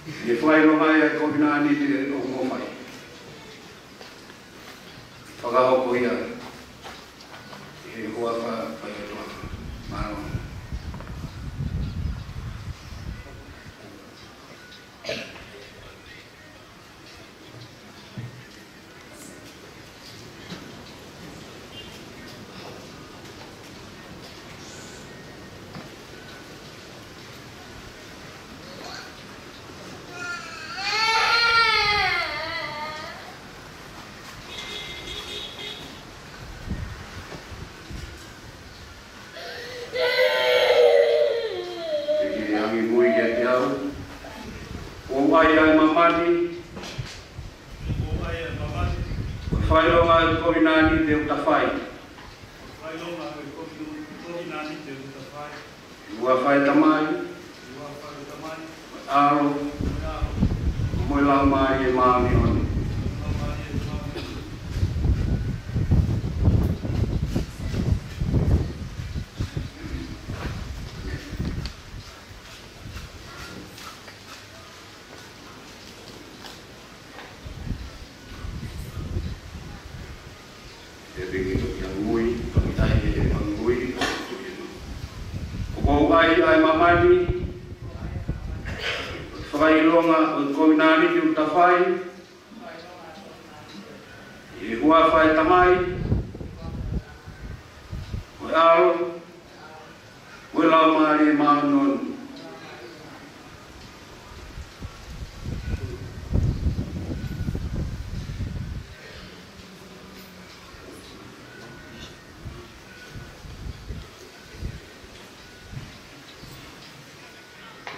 e whai ronga e ko vinani te o mo mai. Whakahoko ia e hoa pai atua maro. Whailonga ko inani te utawhai. Whailonga ko inani te utawhai. Ua whai tamai. Ua whai tamai. Aro. Moe lau mai e maami honi. Ai mamani whailonga o koinani te utawhai e hua whai tamai o aro o lau maari e maanonu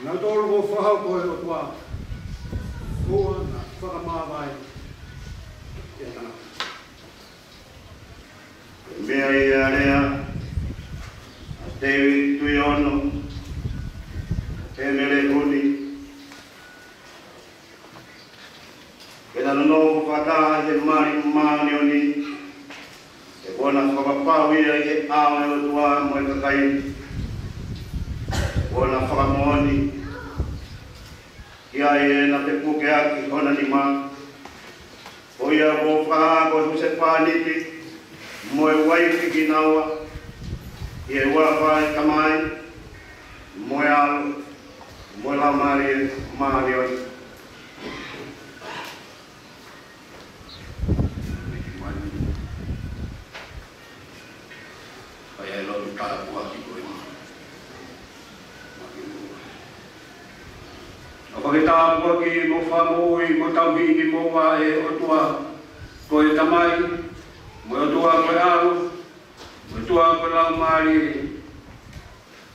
Nā tōru o whahau koe o tua kua na whakamāwai e tana. Mea I a rea, a tewi tui ono, te mele huni. Kena nono whata he mari maani oni, e kona whakapau ia I awe o tua moe kakai. Ona whakamoni, kia e na te puke aki hona ni mā. O ia o whaha ko huse whaniti, moe waifi ki naua, I e ua whae kamai, moe alo, moe lau maari maari oi. Pai ai loru tāra puaki koe mā. Whakita puaki mo whamui mo tauhini mo wa e otua koe tamai, mo otua koe aru, mo otua koe lau maari.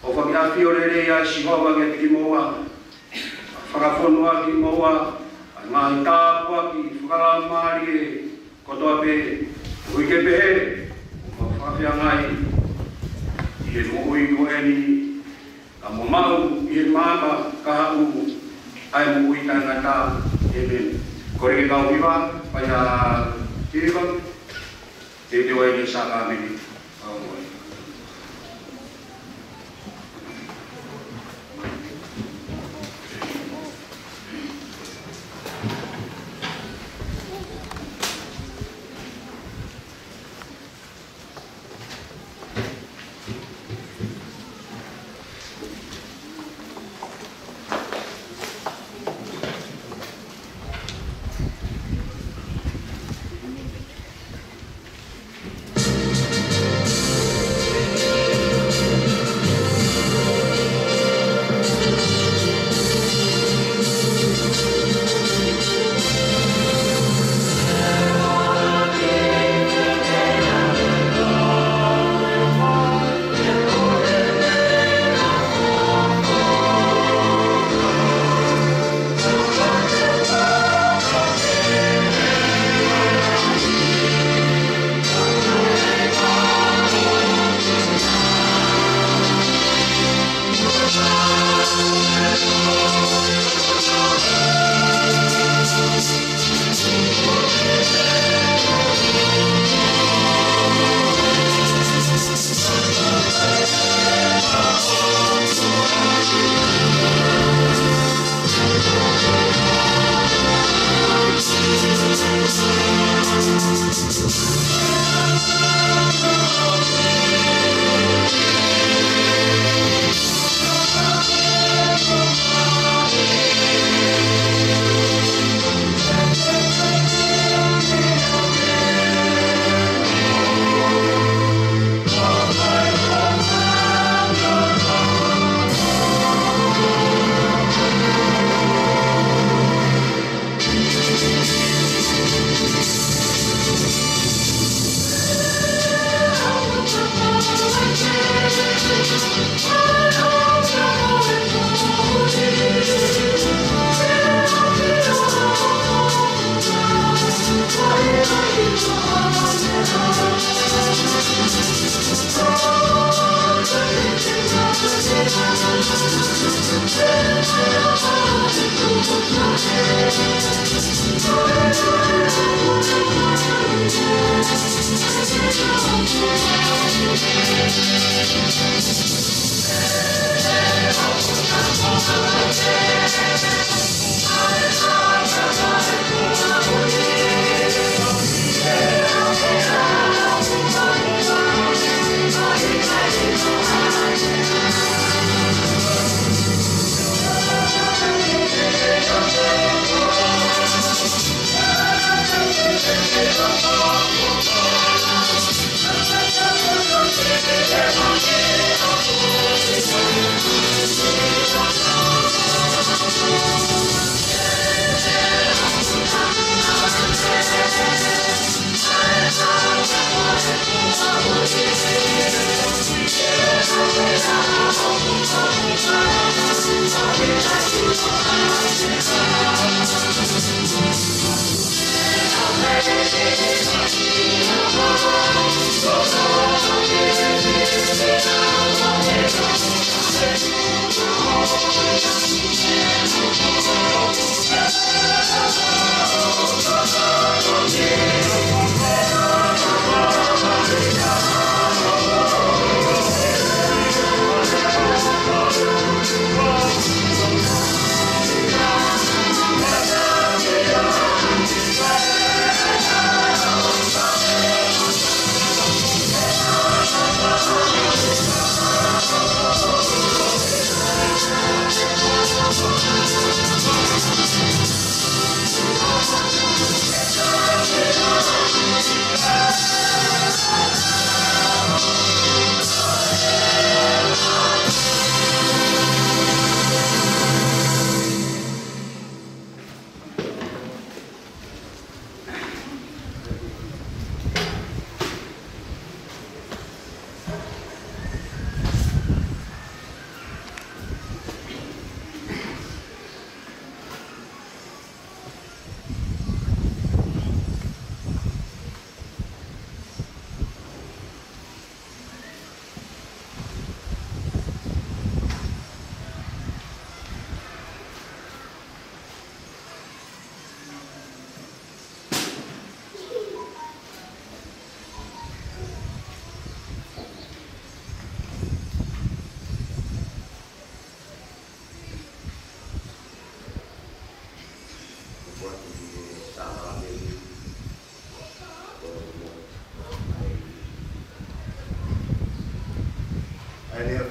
O whakiafi o rere a Shihova ke tiki mo wa, whakawhonua ki mo wa, a ngāhi tā puaki whakalau maari e kotoa pe, ui ke pehe, o whakawhia ngai, I e mo ui ko eni, ka mo mau I e mama ka hau, ai mo ui tangata e men. Kore ke kau hiwa, pai a hiwa, te te wai ni sa ka meni.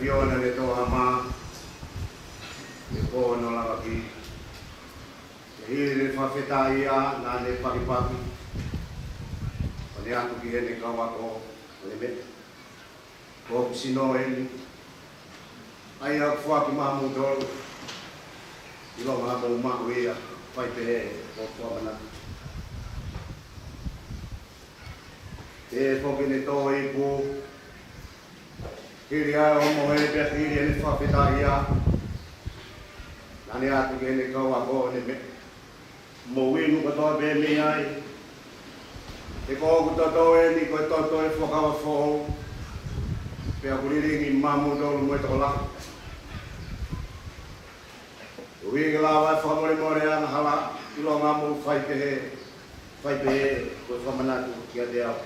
Fiona le to ama le ko no la ki le fa feta ia na le paki paki ole atu ki le ka wa ko le me ko sino ele ai a fa ki ma mu do ilo ma ko ma ko ia fai pe ko mana e ko ki le to i pu Kiria o moe pe kiria ni fa fetaia. Nani atu ke ni kau ako ni me. Mo winu ko to be mi ai. E ko ko to e ni ko to e fo ka fo. Pe a kuliri ni mamu do mo to la. Wi la wa fa mo mo re an hala. Ilo ngamu fai pe ko fa manatu ki ade au.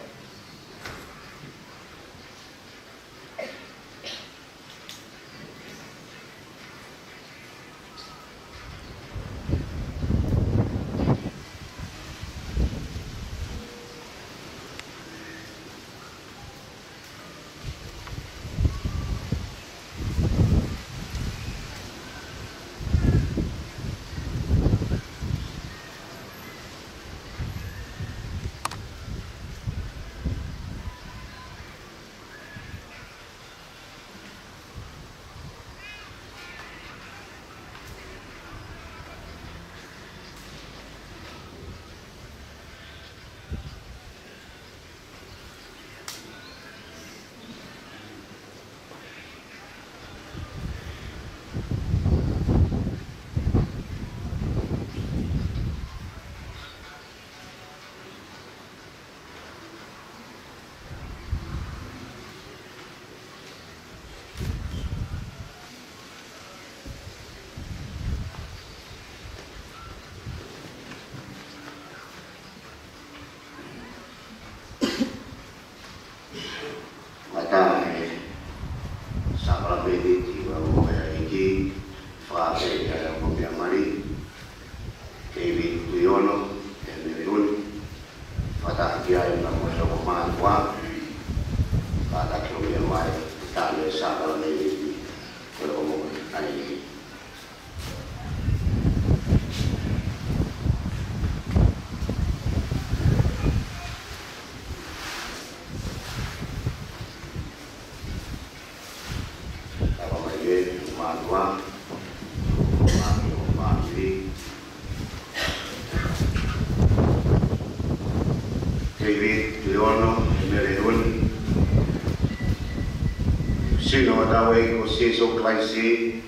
So claisi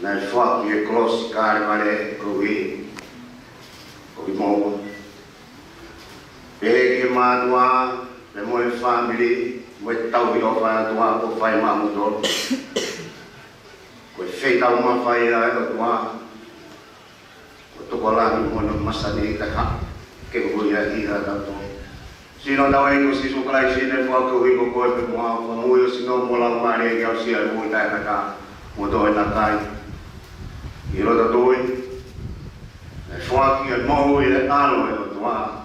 na fuck ye close car mare kuwi mo begi madwa le mo family mo tau yo fa tua ko fai ma mo do Koe whei tau mawhai a e o tua. Ko toko langi mono masani ka ha. Ke hui a hira tato. Sino tau e ko sisu kalai sine fua ko hui ko koe pe mua. Ko mui o sino mola umare e kiau sia e mui tai naka. Mo toi na kai. I rota toi. E fua ki e mohu i le alo e o tua.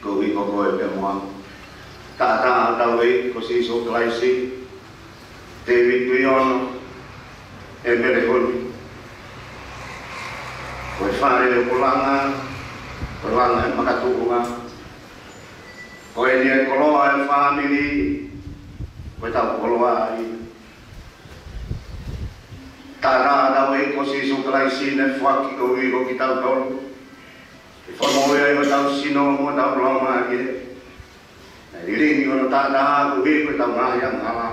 Ko hui ko koe pe mua. Tata tau e ko sisu kalai si. David Tuiono. E mere honi. Koe whare e kulanga, kulanga e makatukunga. Koe ni e koloa e whamiri, koe tau koloa ai. Tara tau e ko sisu kalai sine whaki ko wiko ki tau tolu. E whamoe e tau sino mo tau lauma ki. E riringi ono tata ko wiko tau ngahi ang hala.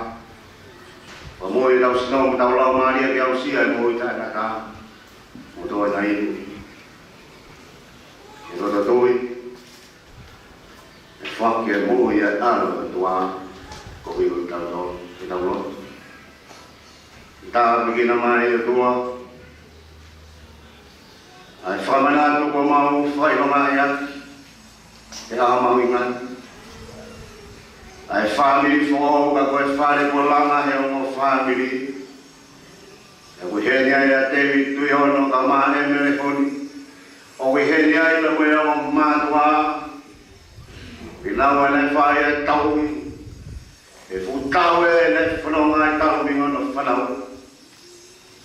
Moi tau sino mo tau lau maria ki au sia e moi tai naka. Mo toi na iru. E rota toi. E whaki e moi e alo e tua. Ko hiu i tau tau. I tau lotu. I tā pikina mai e tua. Ai whamanatu ko mau whaironga e aki. E a mau ingani. Ai family fo ka koe whare ko langa he o family. E koe heni ai a David Tuiono ka maa e mere honi. O koe heni ai la koe o mātua. Pinaua ne whae e taui. E futau e ne whanonga e taui ngono whanau.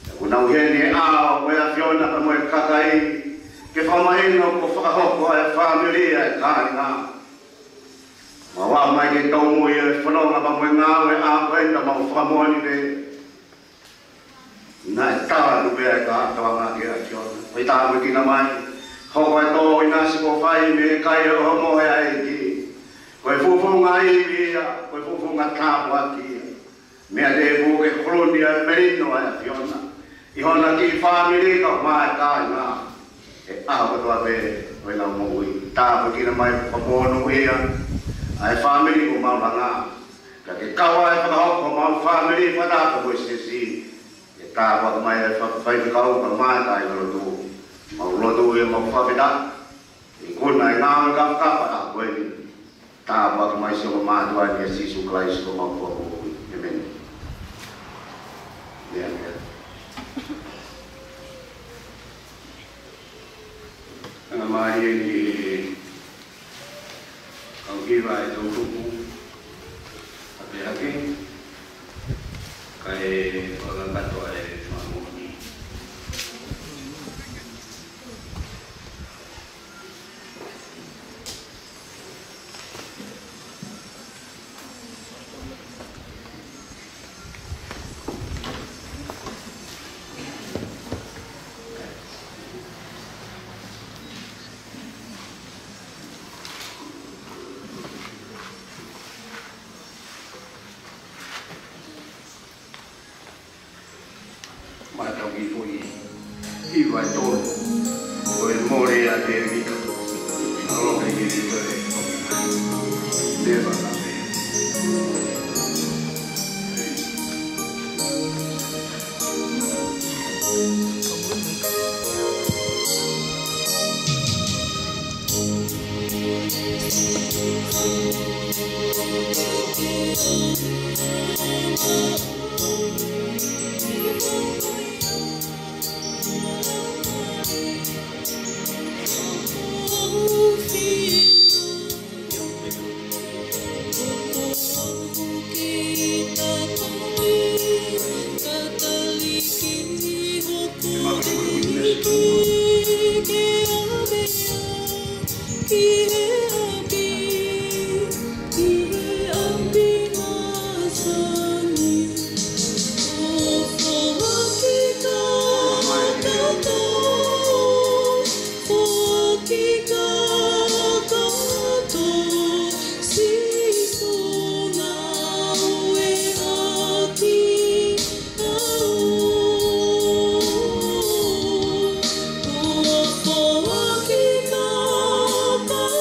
E koe nau heni e ao koe a Fiona ka moe kakai. Ke whamaino ko whakahoko e family e kāinga. Ma wā mai ke tau mui e whanonga pa mui ngāwe a koenda ma whamoani re. Nā e tāru bea e ka atawa ngā ke a Fiona. Pai tāru kina mai. Hoko e tō i nasi ko whai me e kai e o mohe a e ki. Koe fufunga i ia, koe fufunga tāpu a ki. Mea te e fuke kroni a merino a Fiona. I hona ki whamiri ka mai kai ngā. E awa toa pe, koe nau mui. Tāru kina mai whamonu ia. Ai family ko mau langa. Ka ke kawa e whakahoko mau family whanaka koe sesi. E tā waka mai e whaiwhikau ka mai tai lotu. Mau lotu e mau whawhida. I kuna e ngāwe ka whakapa a koe ni. Tā waka mai se o mātua ni e sisu klaisi ko mau whaku. Amen. Mea mea. Nga mai e ni kau kira e tau tupu ate hake kai orang katoa e whamoni. Matau ki fui i vai todo o el more a te vita no que ni de va a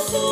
Oh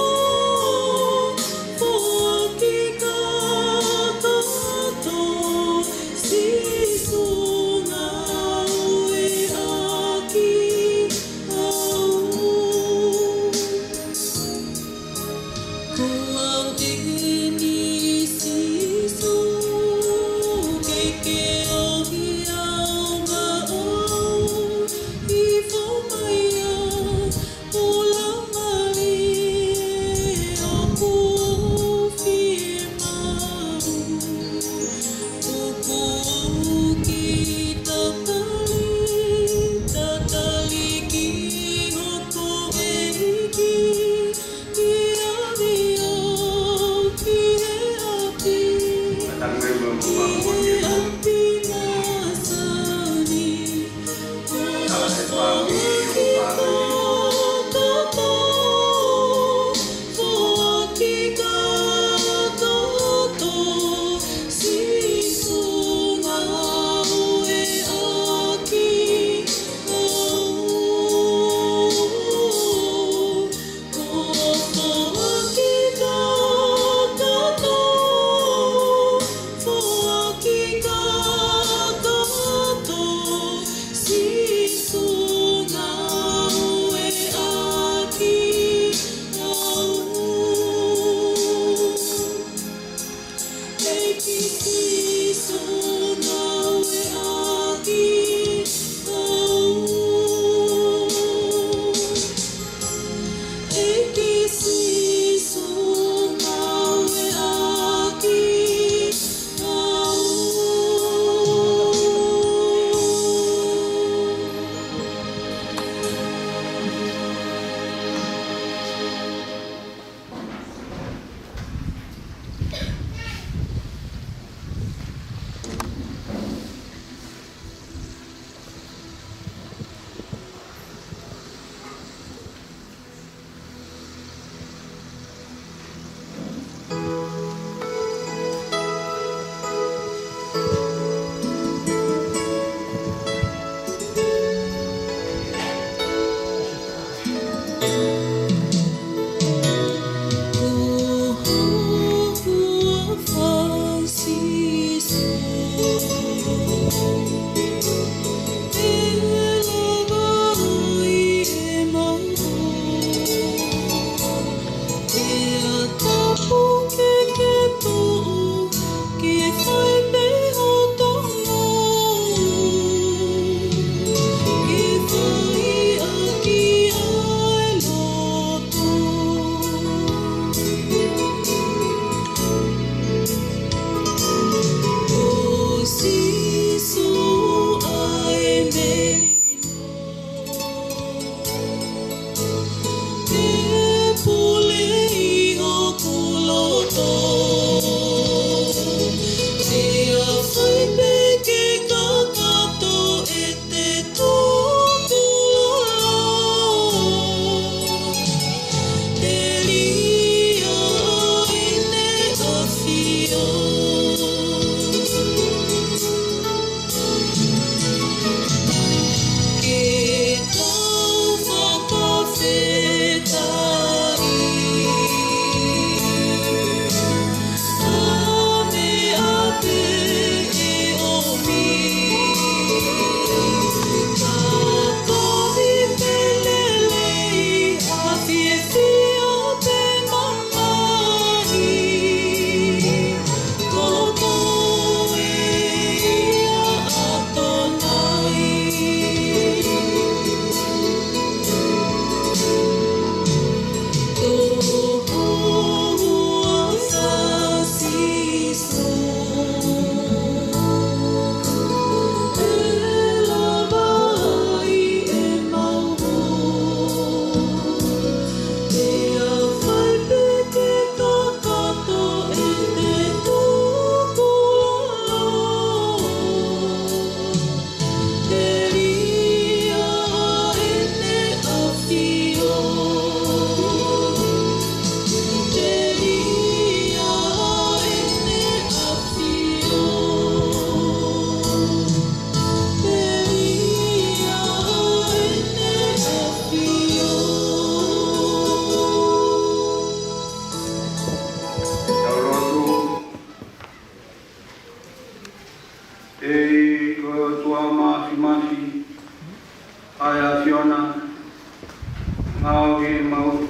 ngao ke mau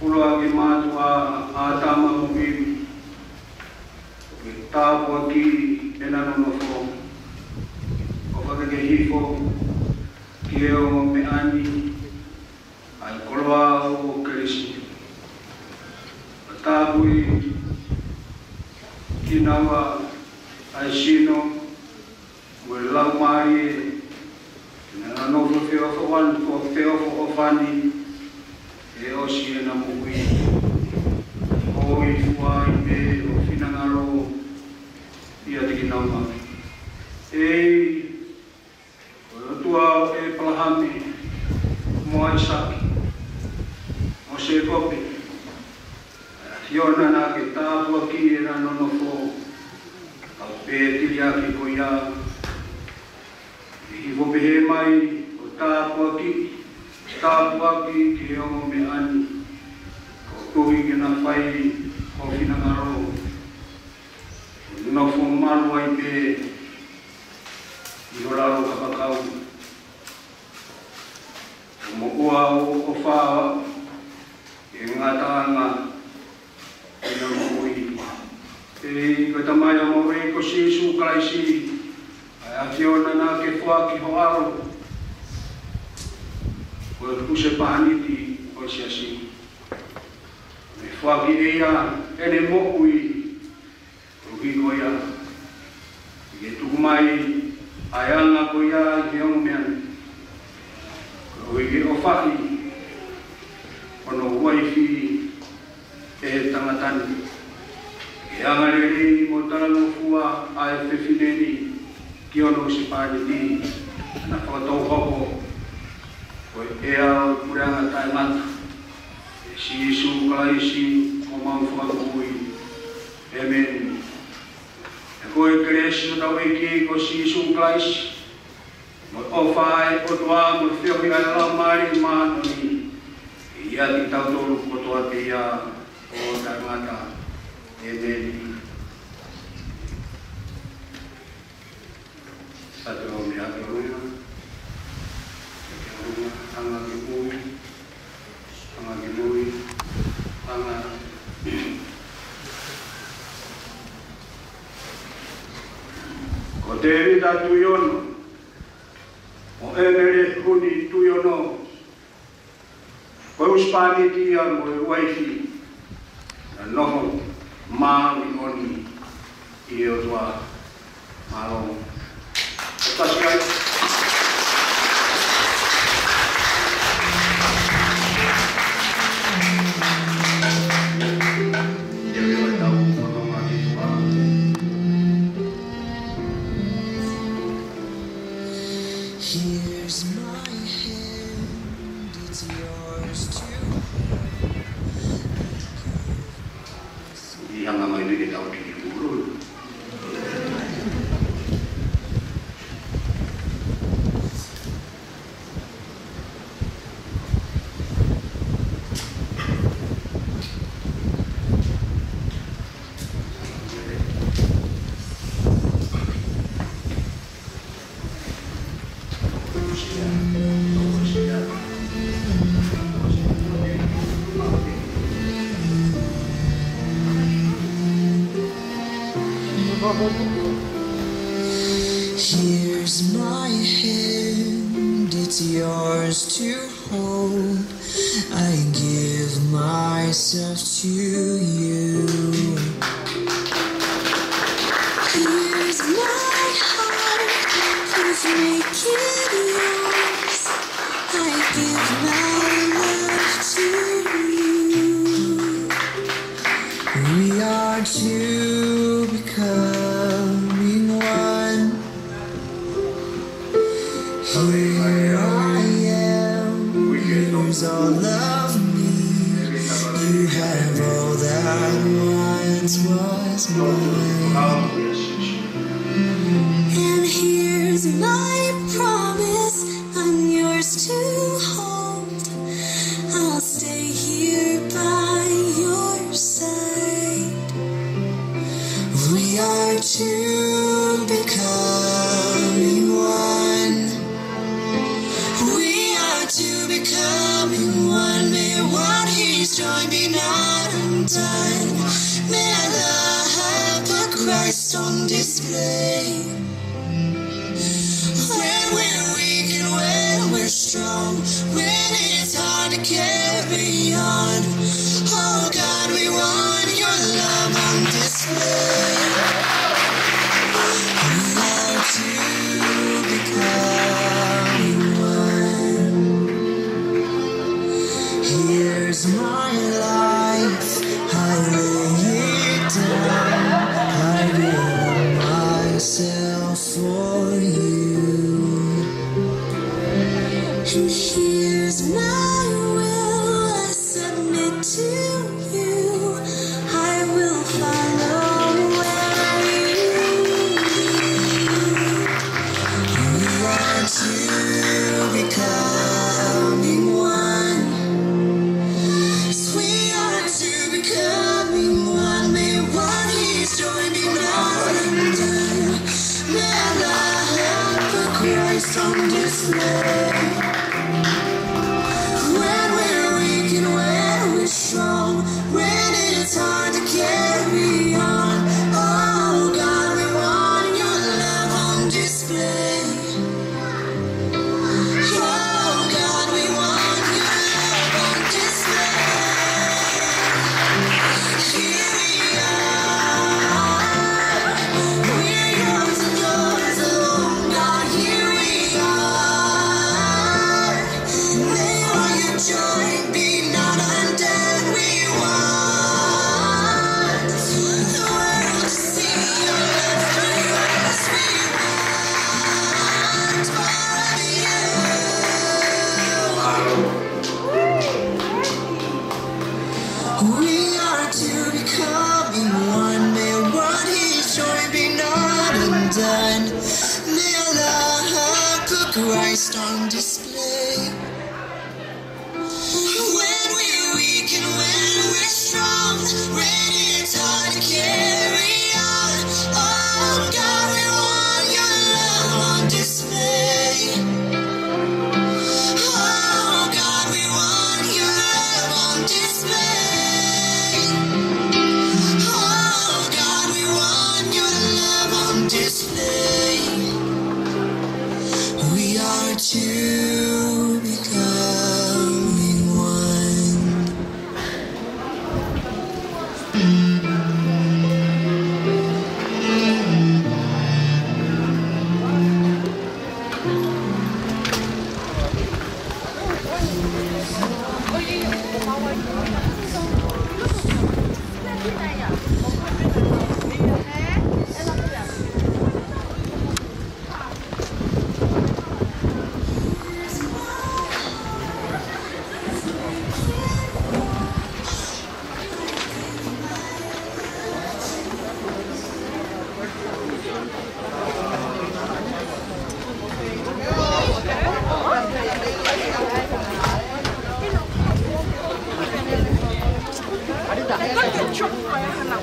uloa ke matua a tama mubibi ke tāpua ki e nano no fo o whakake hifo ki eo me ani ai koloa o keresi a tāpui ki nawa ai sino mo lau mai na no fo feo fo wan fo feo fo fani e o si na mui o i fuai me o finangaro ia tiki nauma e o tua e palahami mo ai saki mo se kopi hiona na ke tāpua ki e na nono fo a pe tiria ki koia i vo pehe mai o tāpua ki ke ongo me ani ko tuhi ke na whai o Finangaro no fo malu ai pe i o raro kapakau o mo ua o whaa e ngatanga e na mo ui e ko tamai o mo e ko sisu kalaisi a fiona na ke fua ki hoaro o puse paniti o siasi me fua ki eia ene mokui o ki koia ke tukumai ayanga koia ki ongo mean o ke ofaki ono waifi e tangatani ke angarere mo talango fua a e fefineni ki ono si pāniti na whakatau hoko o e ao kuranga tai mata e si isu kalaisi o mau whakakui e meni e koe keresi o tau eki ko si isu kalaisi mo o whae o toa mo whiohi ai lau maari mānoni e ia ki tau tolu ko toa te ia o tai mata e meni satu orang yang berumah, tangga kibui, tangga koteri da tuyono, o emere huni tuyono, pauspani dia mo waifi, na noho mawi oni iyo tua malo. Gracias. Here's my hand, it's yours too. Yang nama ini kita udah diburu. Here's my hand, it's yours to hold. I give myself to you. Here's my heart, please make it yours. I give my love to you. We are two becoming one. Here I am, here's all of me. You have all that once was mine. And here's my promise, I'm yours to hold. I'll stay here by your side. We are two becoming one. We are two becoming one. He's joined me not undone. May our love put Christ on display. When we're weak and when we're strong, when it's hard to carry on, oh God, we want your love on display. We are to become one. Here's my life, I lay it down, I give myself for you. And here's my will, I submit to you. I will follow where you lead. We are to becoming one. Yes, we are to becoming one. May what He's joining not undone. May our love put Christ on display. When we're weak and when we're strong, when it's hard to carry on, oh God, we want your love on display. Oh God, we want your love on display. Here we are, we're yours and yours alone, God, here we are. May all your joy be not undone. We want the world to see your love through us. We want more of you. We are to becoming one. May what He's joined be not undone. May our love put Christ on display. When we're weak and when we're strong, when it's hard to carry on, oh God, we want your love on display. Oh God, we want your love on display. Oh God, we want your love on display. We are to becoming one. Có chụp chụp vậy hả?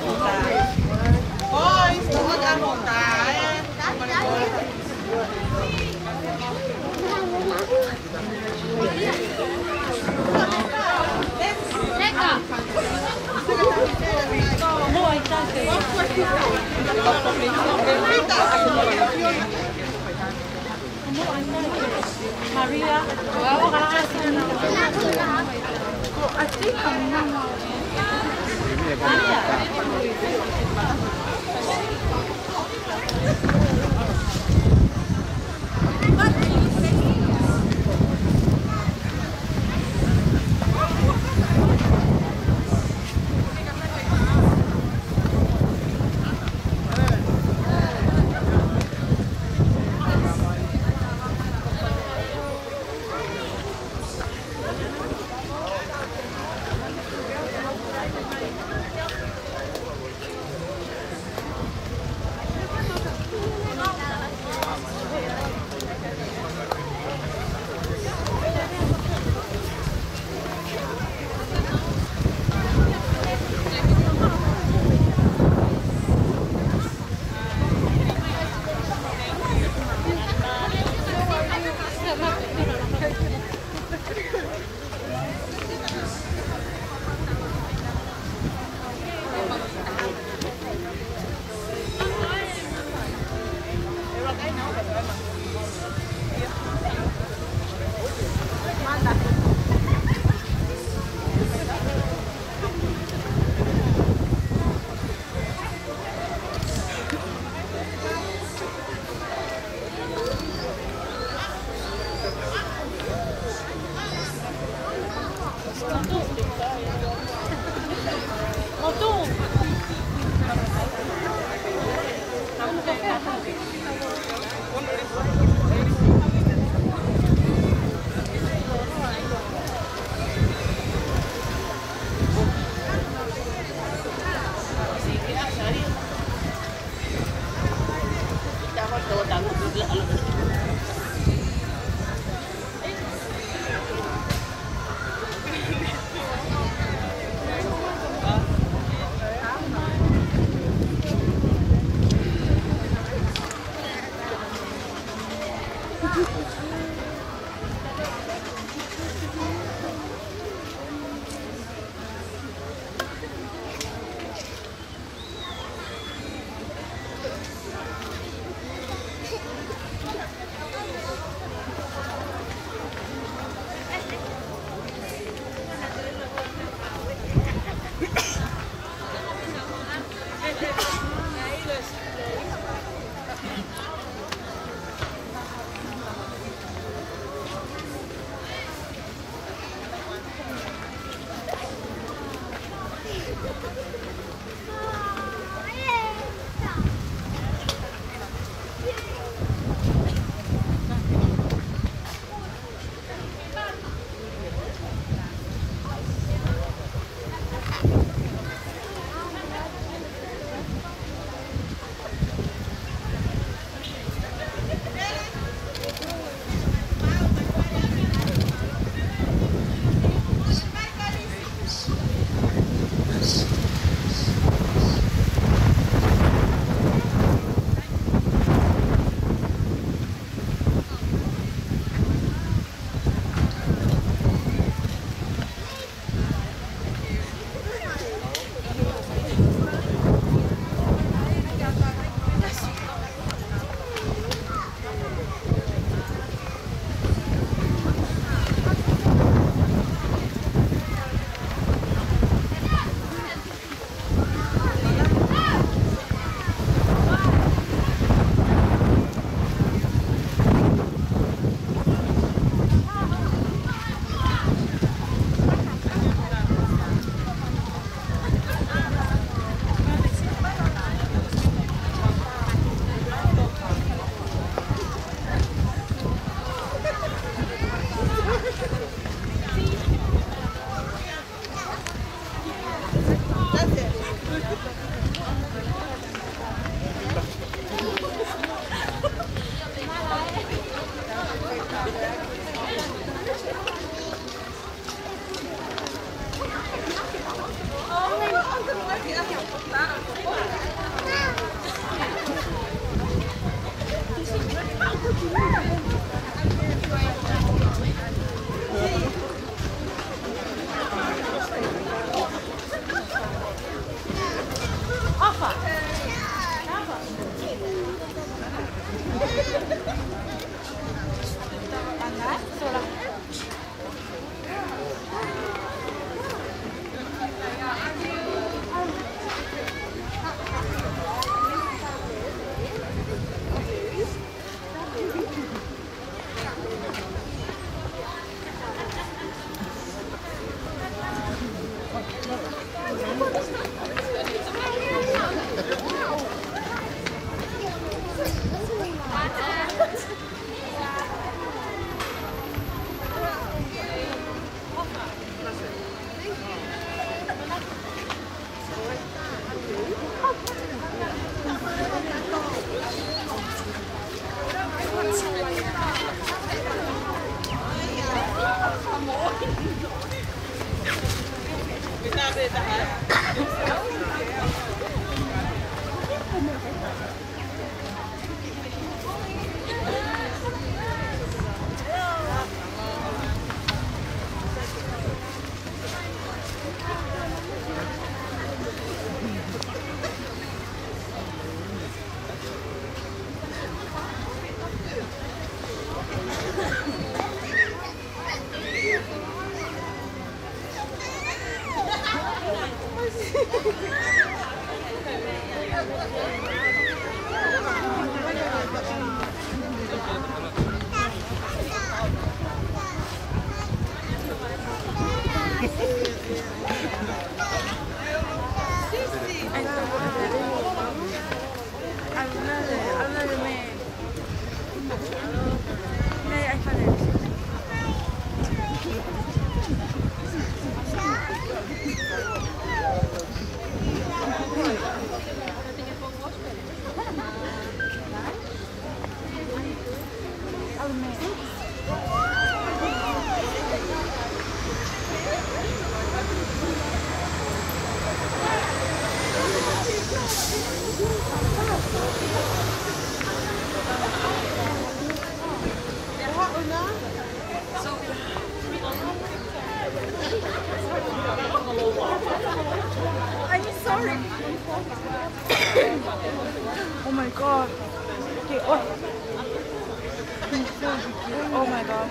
I'm sorry. Oh my god. Okay, oh. Oh my god.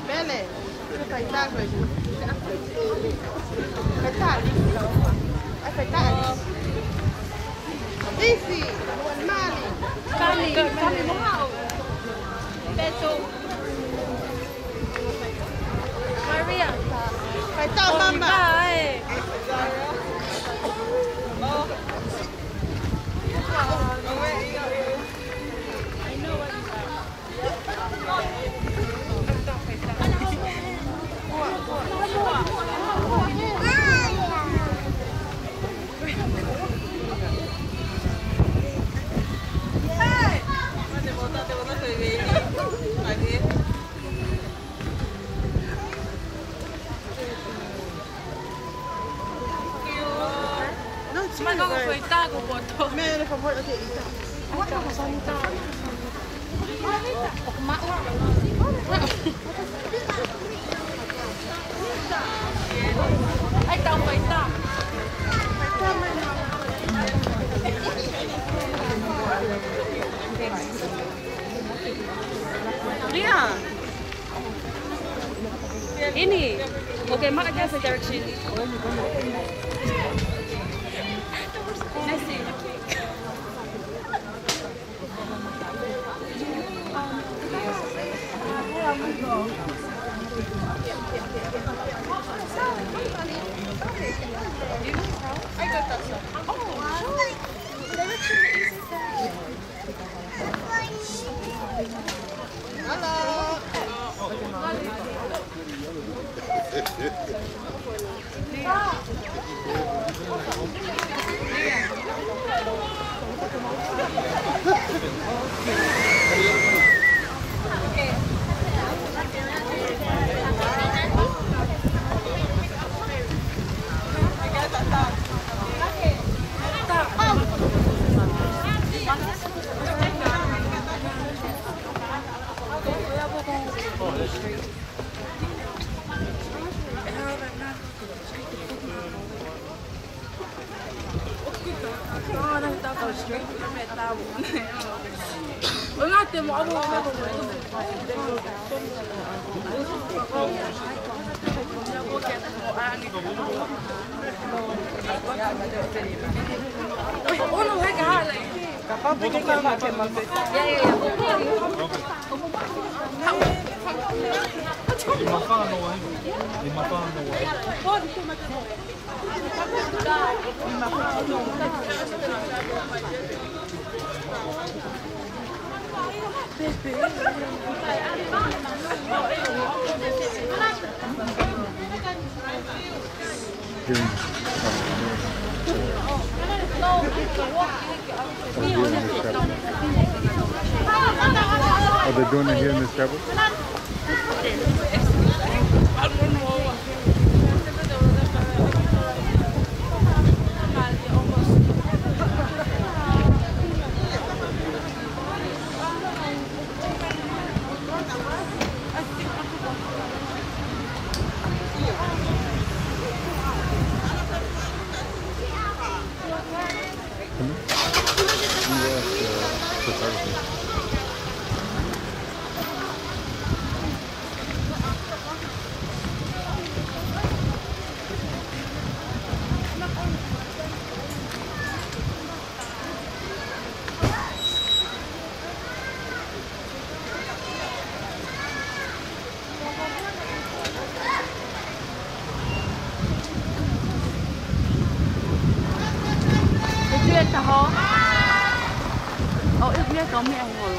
Bene, aspetta questo. Aspetta. Aspetta. Easy, Mali. Kami mo hao. Beto. Maria. Aspetta, mama. Bye. Ma come puoi stare con quanto? Me ne fa molto che Ai tao phải stare. Lia. Ini. Okay, mak aja sa direction. Nasi. Un attimo, uno regala. Are they doing it here in this chapel? biết hả? Ít biết có mẹ rồi.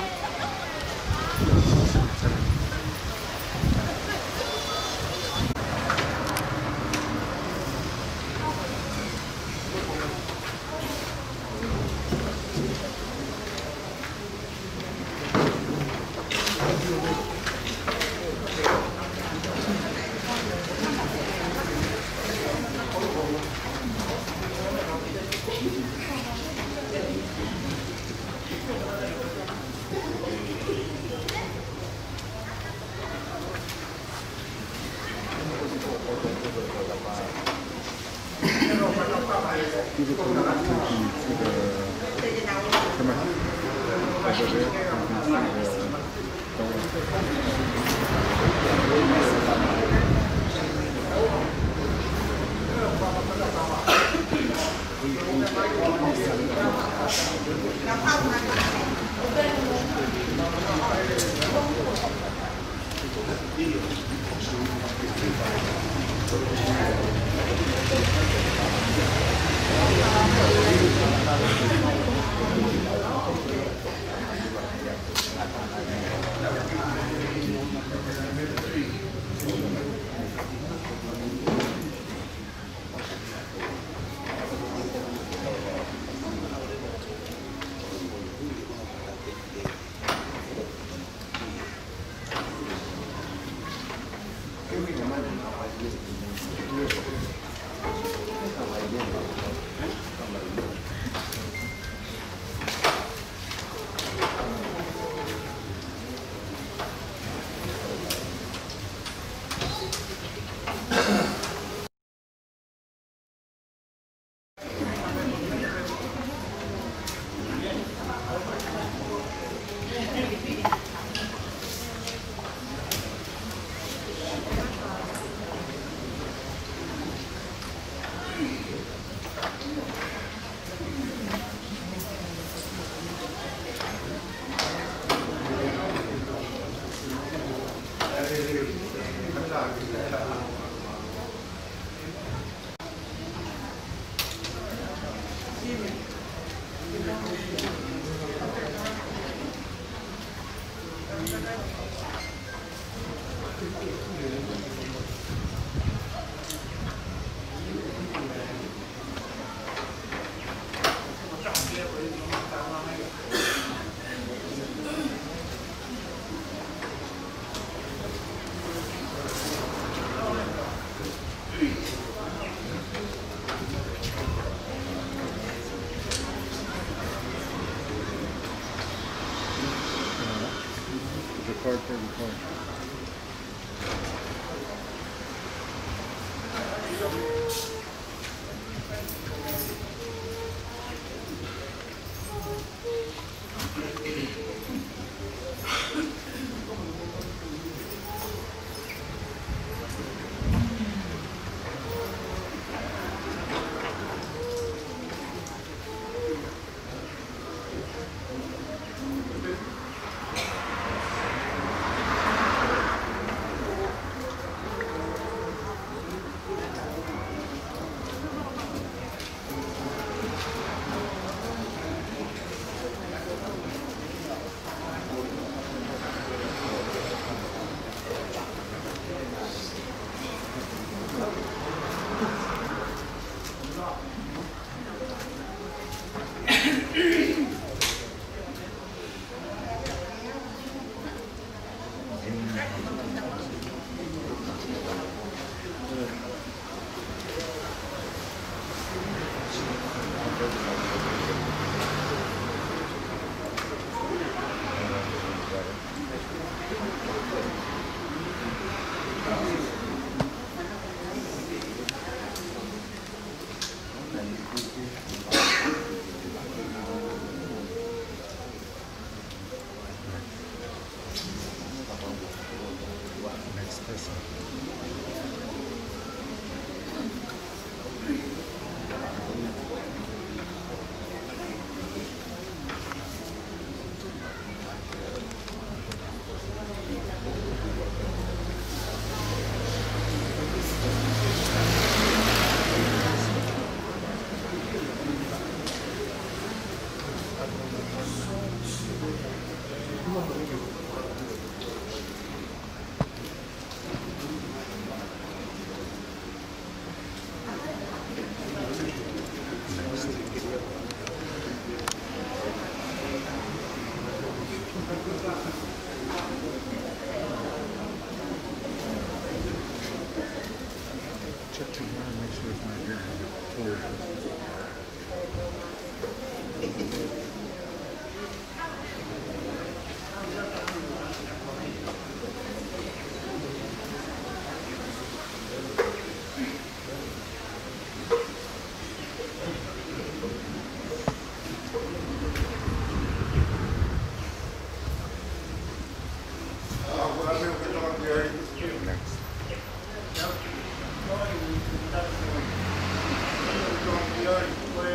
koe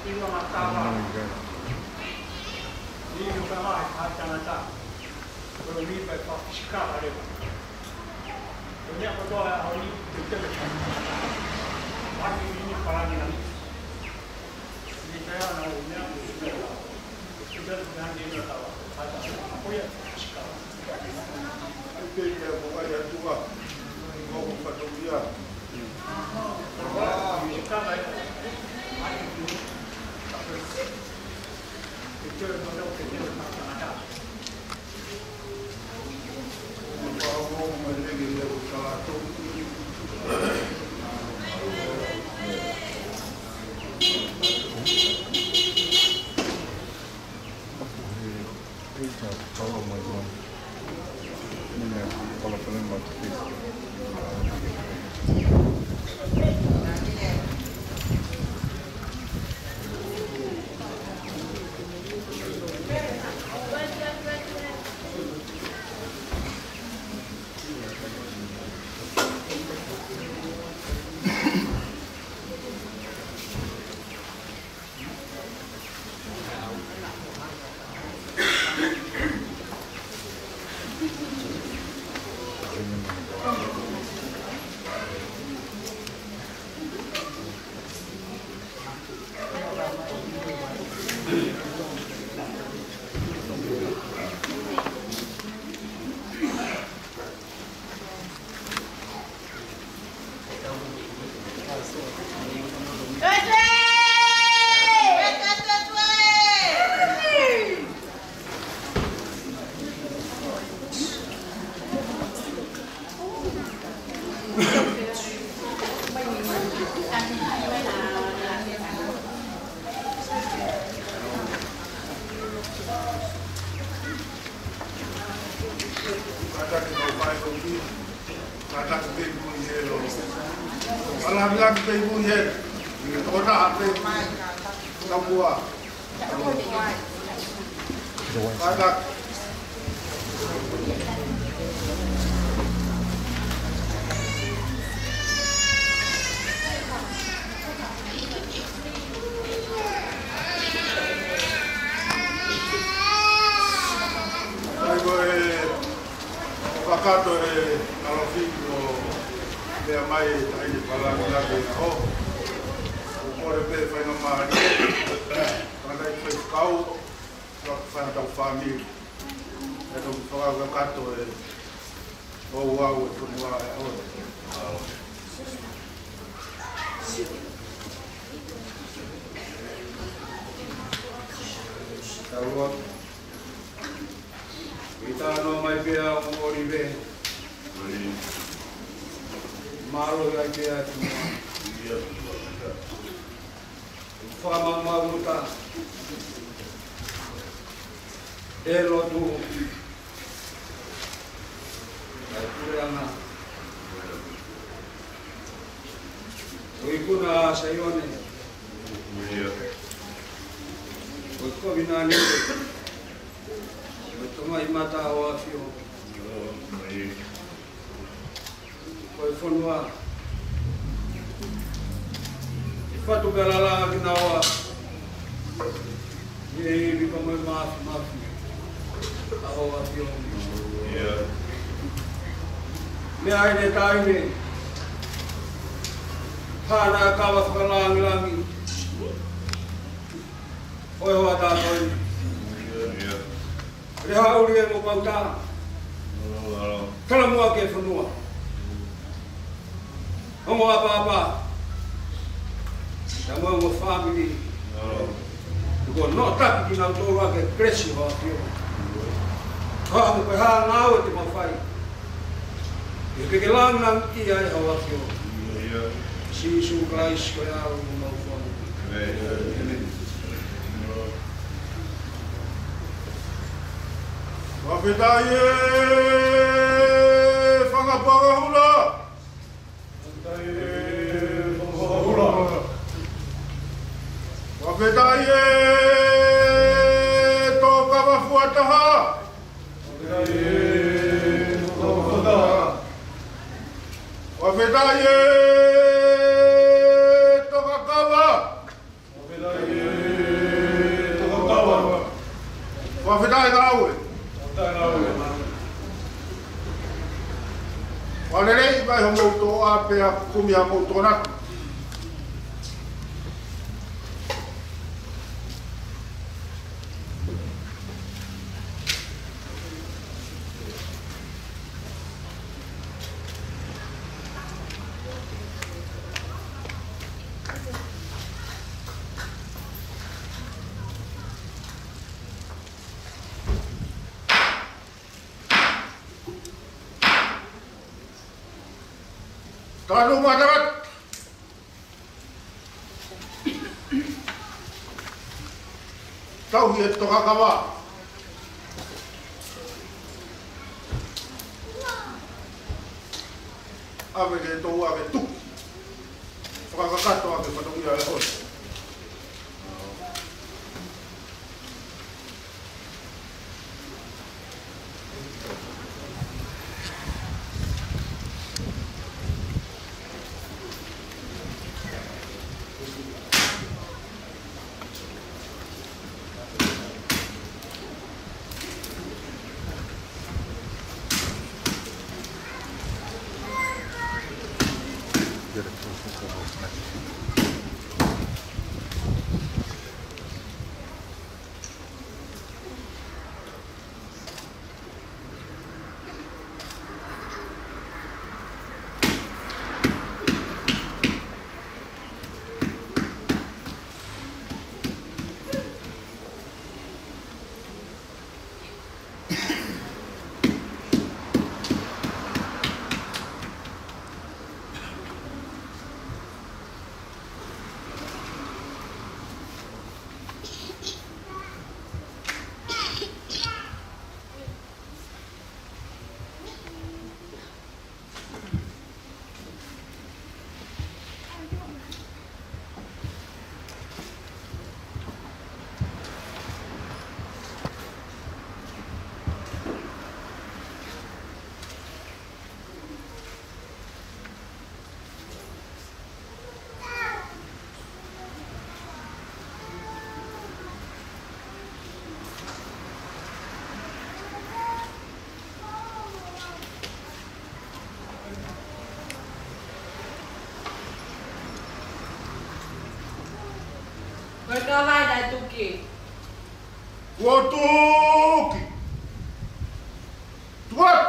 iwa Oh matawa. my God. Ni no ka mai ha tangata. Ko ni pa pa shika ale. Ko ni ko doa ho ni te te. Waki ni para ni. Ni kaya na o ni ko shika. Kita dan ni no tawa. Ada ko ya shika. Ake ya buka ya tua. Mau pada dia. Shika ba. Itu no no ke ni tangata. Mau melagi dia buka tu. Oh my God. Ini kalau kalian mau Alam ke ibu ye. Kota hati. Semua. Kadak. Pakato kalau figo de mai ai para la de ho por pe fai no mar para ir pe kau para para da família então para o pakato o uau tu mua o Tawa. Kita no mai pia moribe. Maro ya pia tu. Fama maruta. Elo tu. Ai purana. Oikuna sayone. Oiko binani. Toma imata o afio. Foi fonua. Fatu galala ginawa. Ye bi como maf. Aho afio. Me ai ne taine. Pana kawa langi. Oi ho ata toi. Reha uri e mo pauta. Kala mua ke whanua. Homo apa. Ta mo family. Ko no taki ki nau tōra ke kresi hoa pio. Ha mo pe ha ngāo te mawhai. E ke lang nang ki ai hoa pio. Si su Christ ko ia o mau whanu. Wafetaye whakapara hula. Wafetaye tō kawafuataha. Wafetaye tō pe a kumi a moutona. Kalau madarat tau hiet toka kawa ave ke tau ave tu toka kakato ave patungia e hoi Mereka vai dah tuki. Tuki Tuat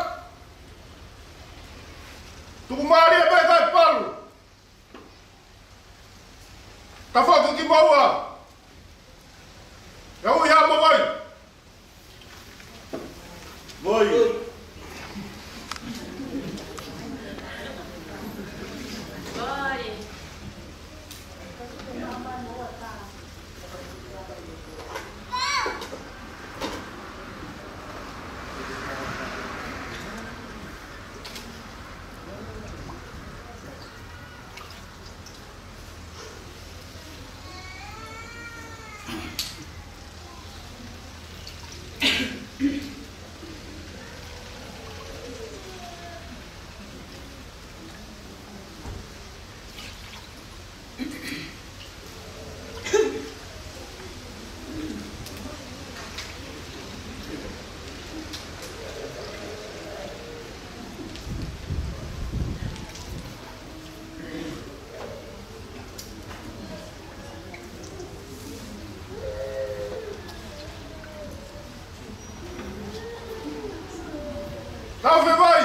Tumari e kai palu Tafa ki bawa Yau ya mawai Boy Salve, vai!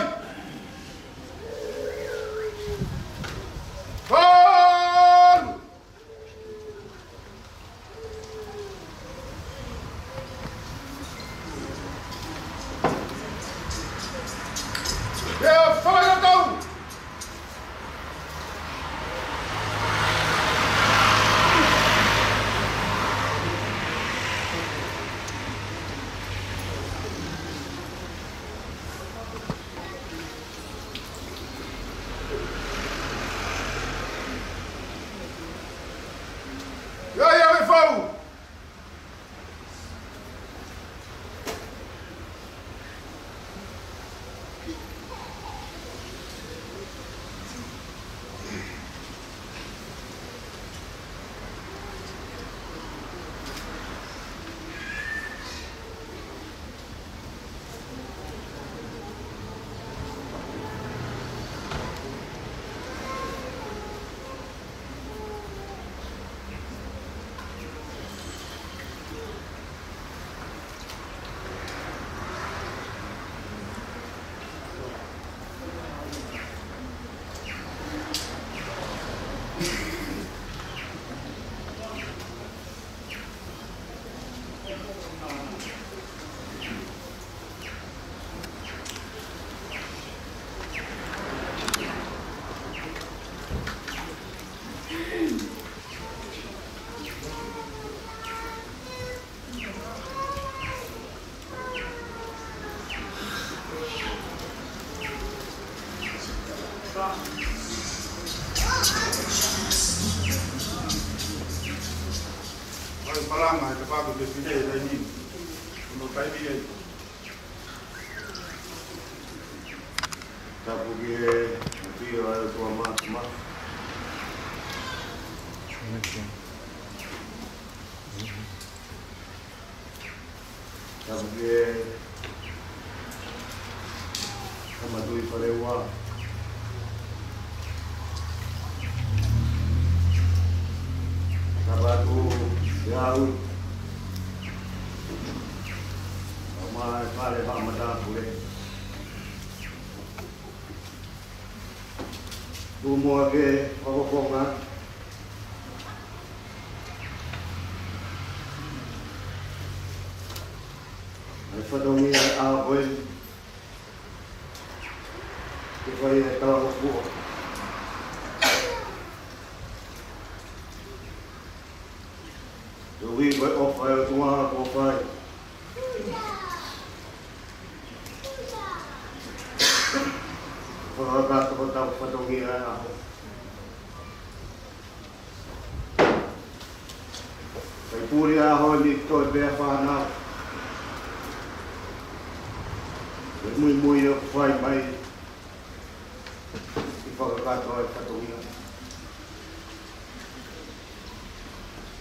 Vamos! Fala, Natal! palanga e te pāko te whine e rei nini. Ono taimi e. Tapu ki e pio ai o tua mātuma. Tapu ki e kamatui wharewa. Tapu e au. Oma e whare whaamata pule. Tumoa ke whakokonga. Ai whatongi e āpoe. Ke whai e tawa kua. Te ui koe ofa e o tuaha ko whai. Whakakato ko tau whatongi e aho. Kai pūri aho ni toi pēr whanau. Kai mui e whai mai. I whakakato e whatongi e.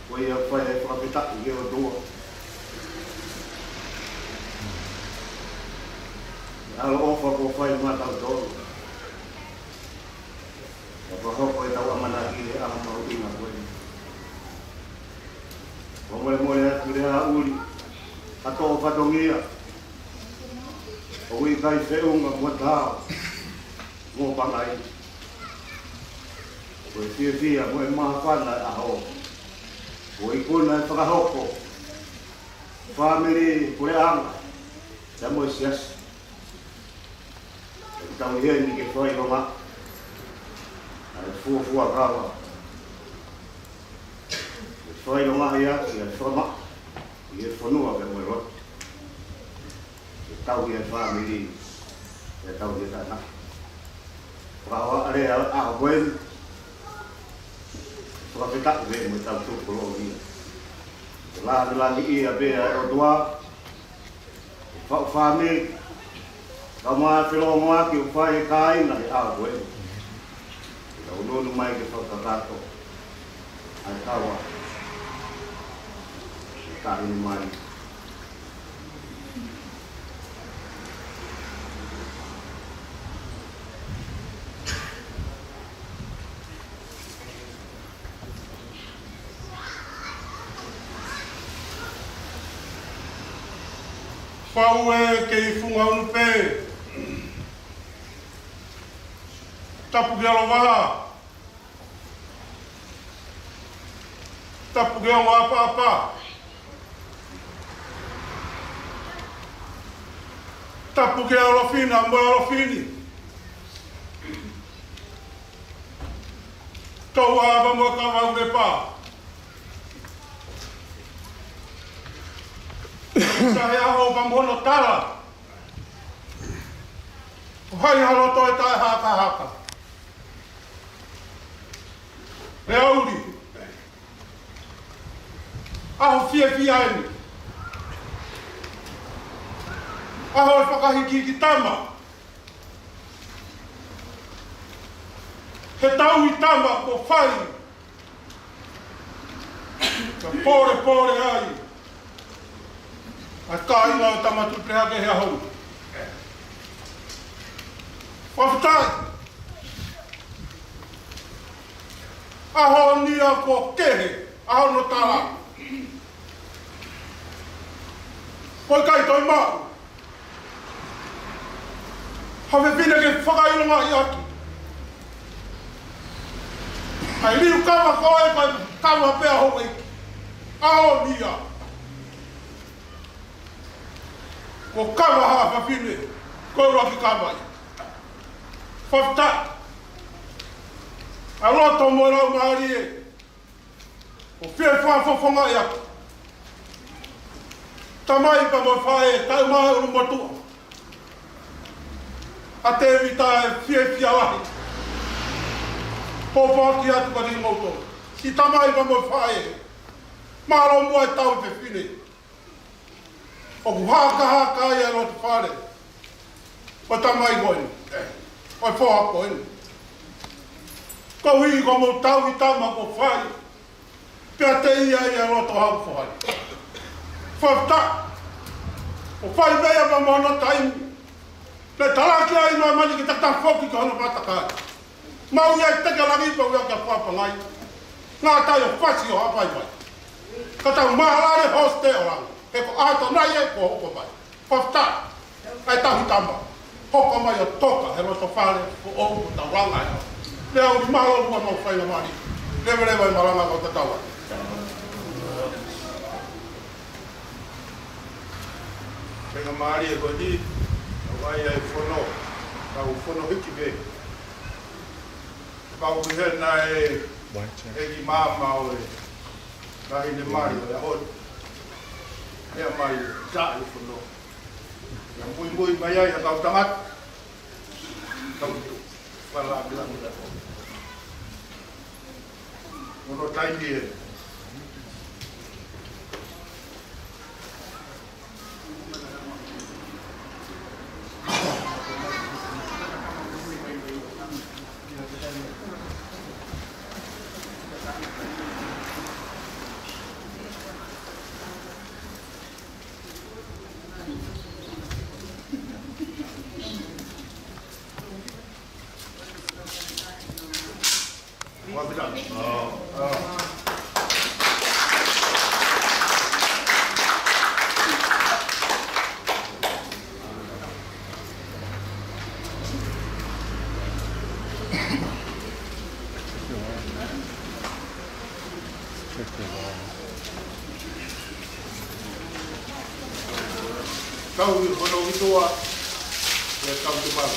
Wai e whai e whakapitaki ke o tua. Alo ofa ko whai matau toro. Wahoko e tau amanaki e aha mahu inga koe. Wamole atu rea uri, ato o whatongia. O ui kai whiunga mua tāo, mō pangai. O e whia mo e maha whana e aho. O i kuna e whakahoko. Whamiri kore anga, te mo e siasi. E tau heni ke whai ronga. Fua kawa. E whai ronga ia, i e whama. I e whanua ke moe rot. E tau i e whamiri. E tau i e tana. Whawa are a koen. Whakawhetaki ve mo tau tūkoro o ia. E langi i a bea e o tua. E whau whamiri. Ka maa whirongo aki o whai e kāina e a koen. O nono mai ke whakakato. Ai kawa. E kāhini mai. Whau e ke i whunga unu pē. Tapu ke alo waha. Tapu ke alo apa-apa. Tapu ke alo fina, mo alo fini. Tau aba mo kawa ure pā. Sahe aho pambono tala. Hai halo toi tai haka. E auri. Aho fia eni. Aho e whakahiki ki tama. He tau i tama ko whai. Ka pore ai. Ai ka ina o tama tu preha ke hea hou. Whawhitai. Aho nia ko kehe, aho no tala. Koi kai toi mau. Hawe pina ke whakailonga i aki. Ai liu kawa koe kai kawa pea ho iki. Aho nia. Ko kawa hawa pine, ko raki kawa i. Whawhitai. A roto mo rau maari e. O whia whawhawhanga i aku. Tamai pa mo whae, tau maa uru motua. A te wita e whia lahi. Pōpaki atu ka ni mauto. Si tamai pa mo whae. Maro mua e tau te whine. O ku haka ia no te whare. Ma tamai koini. Oi whoha koini. Ko hui ko mo tau I tama ko whai. Pea te ia roto hau whai. Whafta. O whai mea ma mono taimu. Le taraki ai noa mani ki tata whoki ka hono patakai. Mau ia I teka langi pa ua ka whapangai. Ngā tai o whasi o hapai mai. Ka tau mahalare hoste o rang. He ko ato nai e ko hoko mai. Whafta. Ai tahi tama. Hoko mai o toka he roto whare o o tau ranga e. Lea uri mahalo mua no whaina mani. Lewa I maranga ko te tawa. Whainga maari e ko ni. Wai ai whono. Kau whono hiki me. Kau kuhe na e. Egi māma o e. Kahi ne maari o e hon. Ea mai ta I whono. Ia mui mai ai a kau tangat. Kau tu. Wala bilang kita. Ono taimi e. Kau I whono witoa e kau te mau.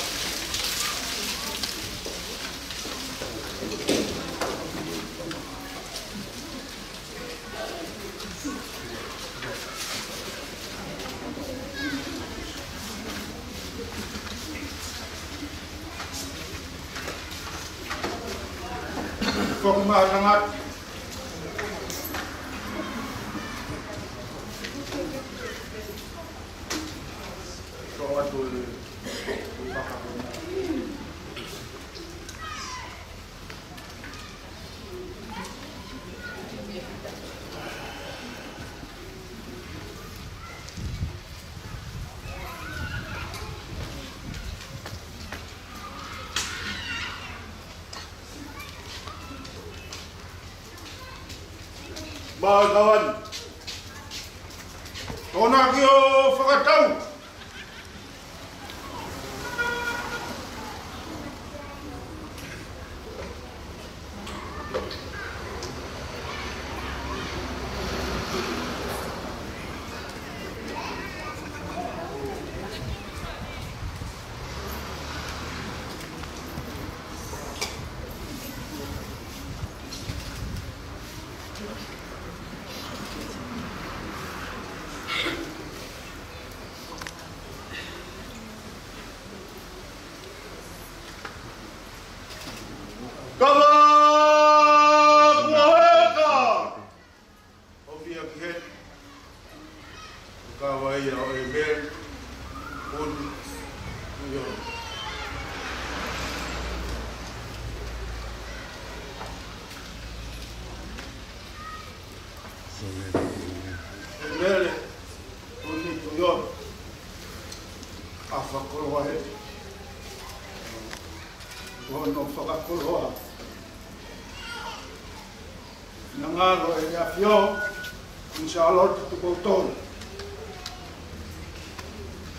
Whakamaa tangat. Mga kawan, tona kiyo whakatau. Mele, uni tuyon, afakoloa he, ono whakakoloa. Nangaro e afio, inshallah tu kouton.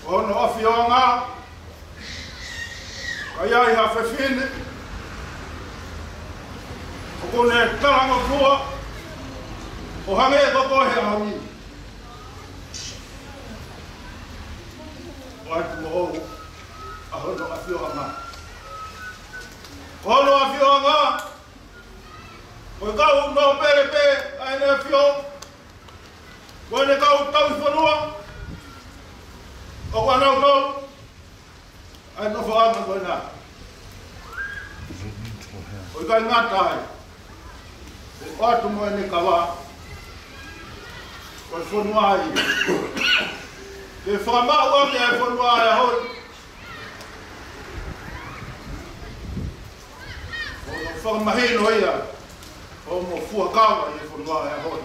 Ono afio nga, kaya I hawhewhine, kone taranga kua, o hange e koko he awi. Watu mo ahono afio nga. Kono afio nga. Koe kau no perepe aine afio. Koe kau tau whanua. O kua nau tau. Aino whaanga koe nā. Koe kai ngātai. E watu mo ene kawa. Koe whanua ai. Ke whamau ake ai whanua ai ahoi. O no whakamahino ia. O mo fua kawa i whanua ai ahoi.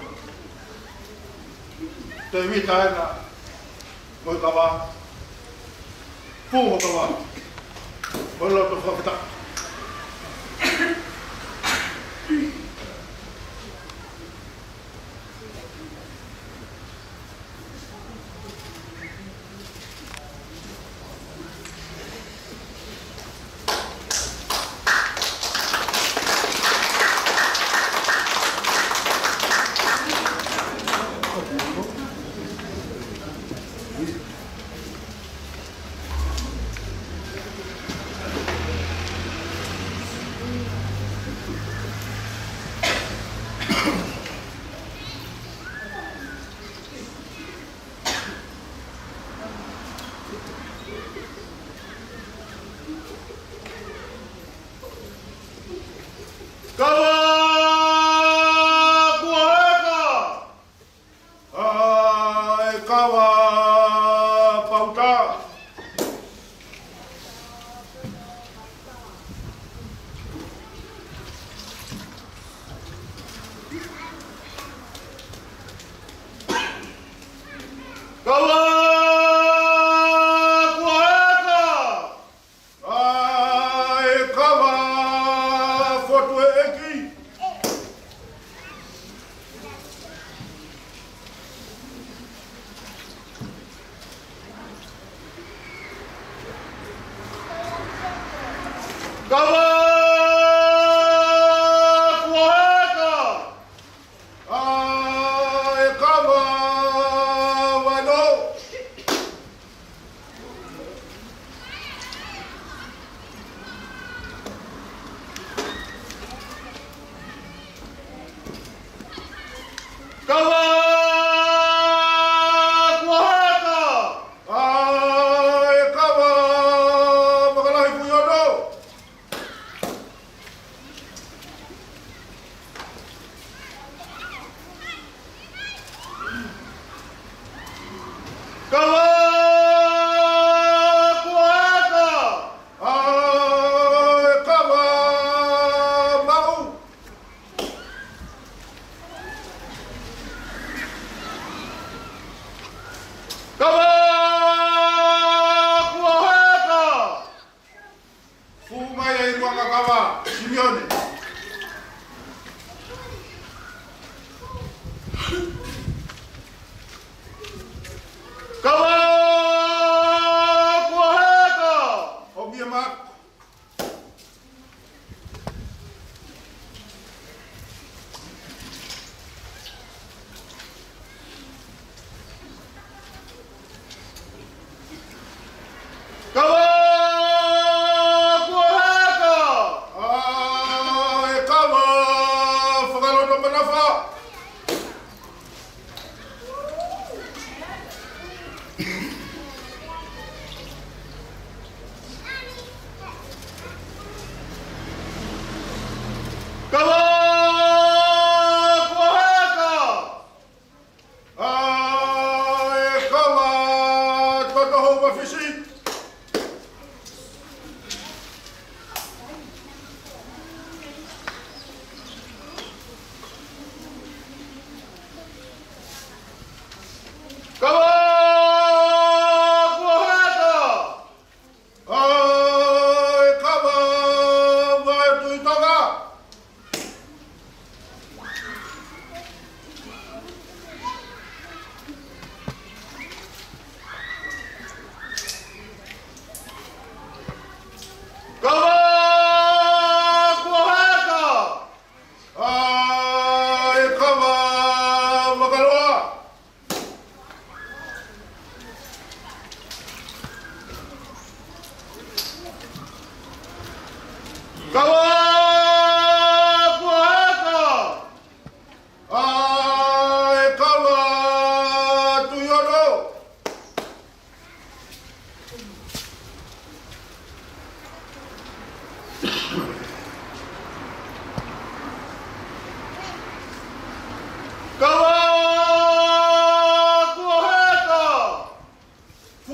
Te wita ena. Moi kawa. Pūho kawa. Moi loto whakata.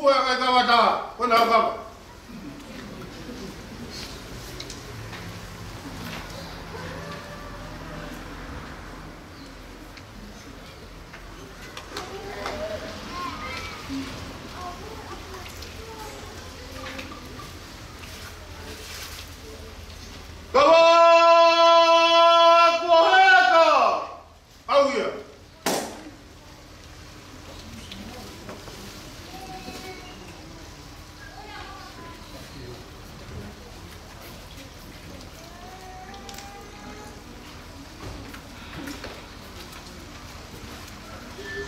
fua kai kawata, kona kama.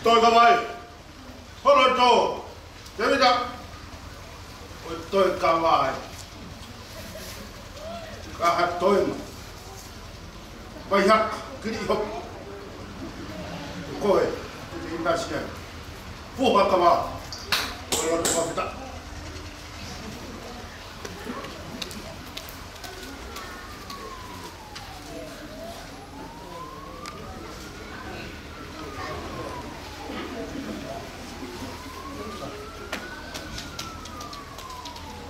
Tôi không ơi, không là trâu, thế bây giờ tôi cảm ơn cả hạt tôi mà bây hạt cứ đi học coi đi ra xe phù hợp cảm ơn tôi là tôi phải tặng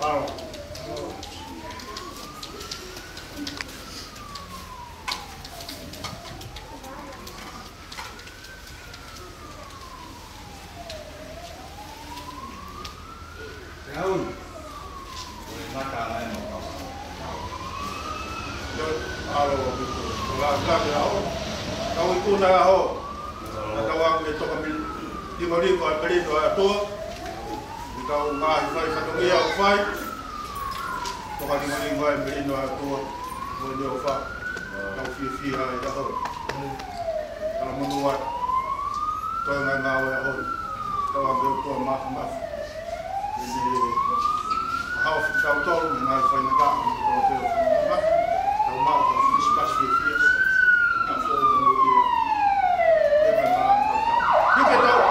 Wow. Daun. Mata lain mau. Kalau itu, kalau kau itu nak ho, atau orang itu ambil di bawah kau beri doa tu. Kau ngai fai satu dia fai kau hari ni ngai beri doa tu boleh fai kau fi hai dah ho kalau menuat kau ngai ngau ya ho kau ambil tu maaf ini kau kau tahu ngai fai nak kau tu kau mau kau sebab fi tak tahu dia dia memang kau tahu tahu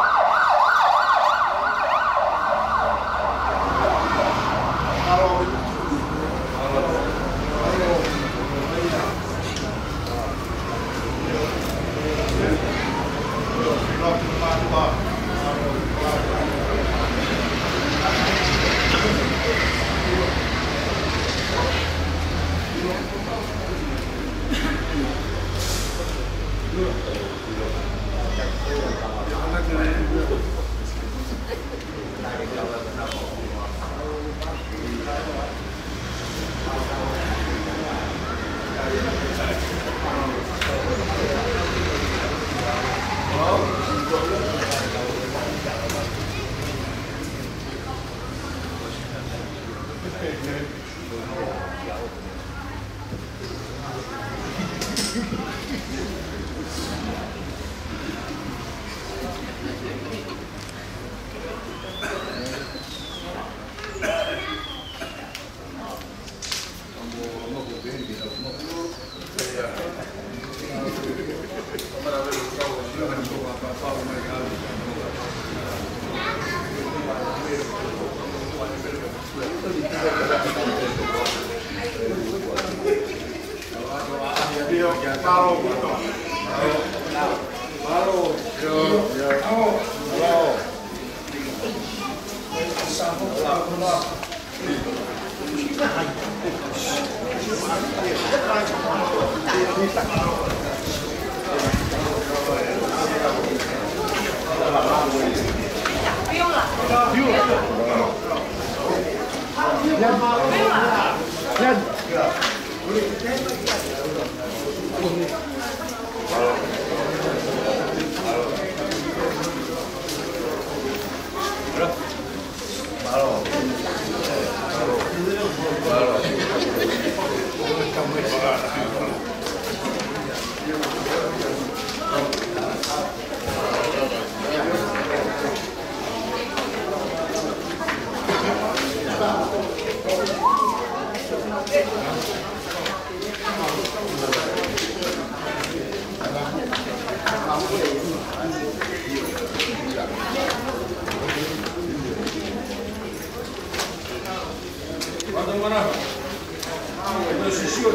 Mana? Itu sisi.